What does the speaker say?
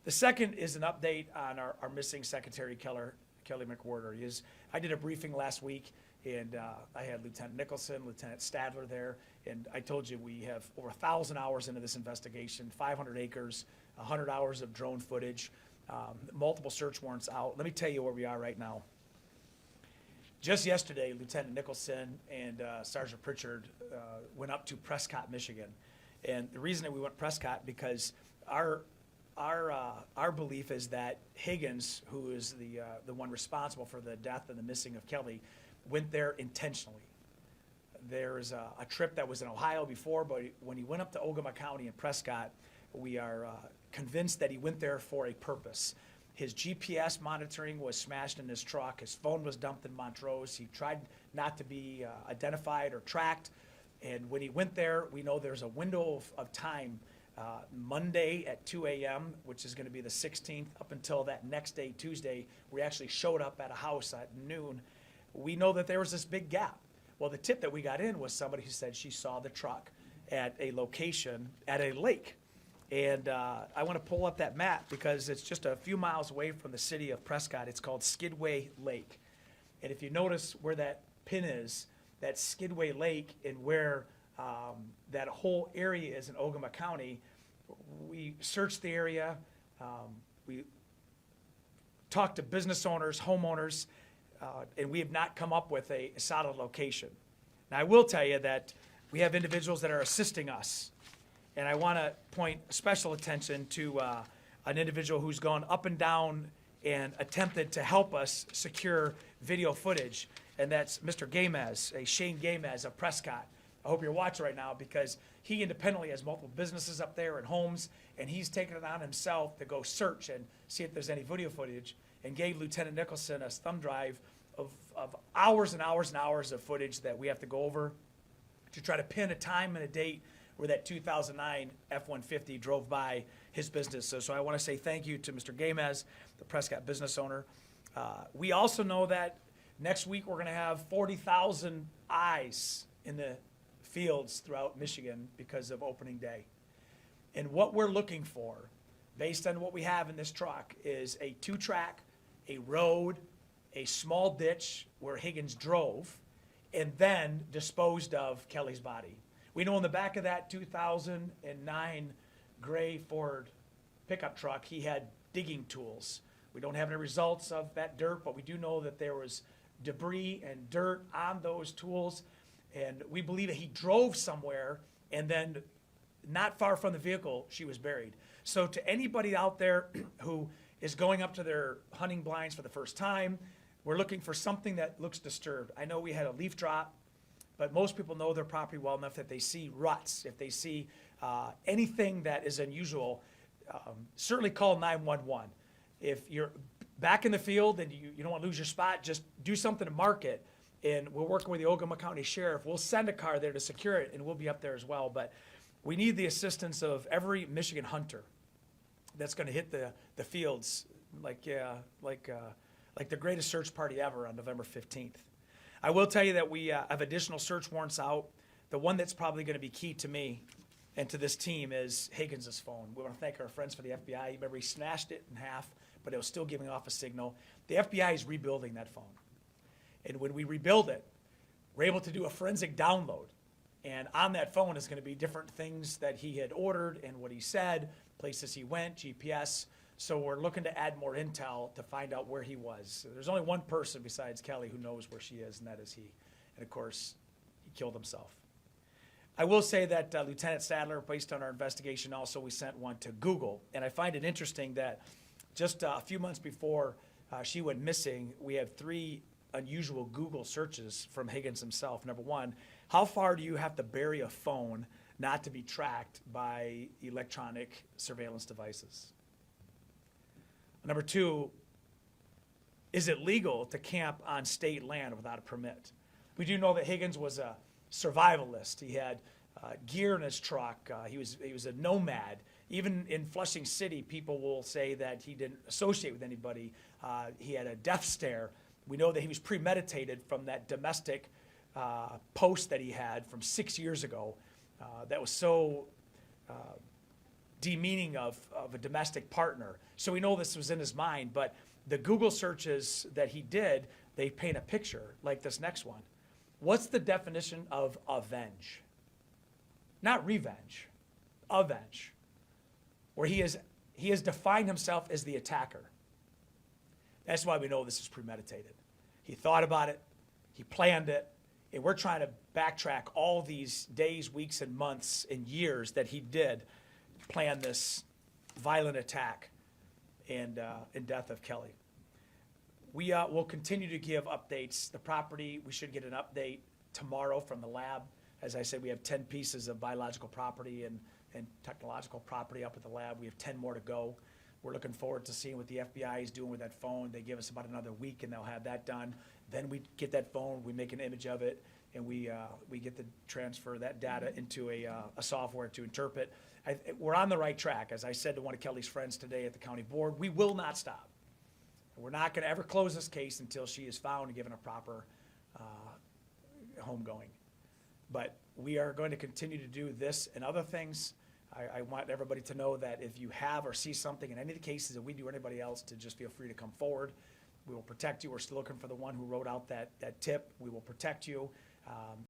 The second is an update on our missing secretary, Kelly McWhirter. I did a briefing last week, and I had Lieutenant Nicholson, Lieutenant Stadler there, and I told you we have over 1,000 hours into this investigation, 500 acres, 100 hours of drone footage, multiple search warrants out. Let me tell you where we are right now. Just yesterday, Lieutenant Nicholson and Sergeant Pritchard went up to Prescott, Michigan. And the reason that we went Prescott, because our belief is that Higgins, who is the one responsible for the death and the missing of Kelly, went there intentionally. There's a trip that was in Ohio before, but when he went up to Ogama County in Prescott, we are convinced that he went there for a purpose. His GPS monitoring was smashed in his truck. His phone was dumped in Montrose. He tried not to be identified or tracked. And when he went there, we know there's a window of time, Monday at 2 a.m., which is going to be the 16th, up until that next day, Tuesday, we actually showed up at a house at noon. We know that there was this big gap. Well, the tip that we got in was somebody who said she saw the truck at a location at a lake. And I want to pull up that map because it's just a few miles away from the city of Prescott. It's called Skidway Lake. And if you notice where that pin is, that's Skidway Lake, and where that whole area is in Ogama County. We searched the area. We talked to business owners, homeowners, and we have not come up with a solid location. Now, I will tell you that we have individuals that are assisting us. And I want to point special attention to an individual who's gone up and down and attempted to help us secure video footage, and that's Mr. Gamez, Shane Gamez of Prescott. I hope you're watching right now, because he independently has multiple businesses up there and homes, and he's taken it on himself to go search and see if there's any video footage, and gave Lieutenant Nicholson a thumb drive of hours and hours and hours of footage that we have to go over to try to pin a time and a date where that 2009 F-150 drove by his business. So I want to say thank you to Mr. Gamez, the Prescott business owner. We also know that next week we're going to have 40,000 eyes in the fields throughout Michigan because of opening day. And what we're looking for, based on what we have in this truck, is a 2-track, a road, a small ditch where Higgins drove, and then disposed of Kelly's body. We know in the back of that 2009 gray Ford pickup truck, he had digging tools. We don't have any results of that dirt, but we do know that there was debris and dirt on those tools. And we believe that he drove somewhere, and then not far from the vehicle, she was buried. So to anybody out there who is going up to their hunting blinds for the first time, we're looking for something that looks disturbed. I know we had a leaf drop, but most people know their property well enough that they see ruts. If they see anything that is unusual, certainly call 911. If you're back in the field and you don't want to lose your spot, just do something to mark it. And we're working with the Ogama County Sheriff. We'll send a car there to secure it, and we'll be up there as well. But we need the assistance of every Michigan hunter that's going to hit the fields like the greatest search party ever on November 15th. I will tell you that we have additional search warrants out. The one that's probably going to be key to me and to this team is Higgins' phone. We want to thank our friends for the FBI. Remember, he smashed it in half, but it was still giving off a signal. The FBI is rebuilding that phone. And when we rebuild it, we're able to do a forensic download. And on that phone is going to be different things that he had ordered and what he said, places he went, GPS. So we're looking to add more intel to find out where he was. So there's only one person besides Kelly who knows where she is, and that is he. And of course, he killed himself. I will say that Lieutenant Stadler, based on our investigation, also we sent one to Google. And I find it interesting that just a few months before she went missing, we have 3 unusual Google searches from Higgins himself. Number one, how far do you have to bury a phone not to be tracked by electronic surveillance devices? Number 2, is it legal to camp on state land without a permit? We do know that Higgins was a survivalist. He had gear in his truck. He was a nomad. Even in Flushing City, people will say that he didn't associate with anybody. He had a death stare. We know that he was premeditated from that domestic post that he had from 6 years ago that was so demeaning of a domestic partner. So we know this was in his mind, but the Google searches that he did, they paint a picture like this next one. What's the definition of avenge? Not revenge, avenge. Where he has defined himself as the attacker. That's why we know this is premeditated. He thought about it, he planned it, and we're trying to backtrack all these days, weeks, and months and years that he did plan this violent attack and death of Kelly. We will continue to give updates. The property, we should get an update tomorrow from the lab. As I said, we have 10 pieces of biological property and technological property up at the lab. We have 10 more to go. We're looking forward to seeing what the FBI is doing with that phone. They give us about another week and they'll have that done. Then we get that phone, we make an image of it, and we get to transfer that data into a software to interpret. We're on the right track. As I said to one of Kelly's friends today at the county board, we will not stop. We're not going to ever close this case until she is found and given a proper homegoing. But we are going to continue to do this and other things. I want everybody to know that if you have or see something in any of the cases that we do or anybody else, to just feel free to come forward. We will protect you. We're still looking for the one who wrote out that tip. We will protect you.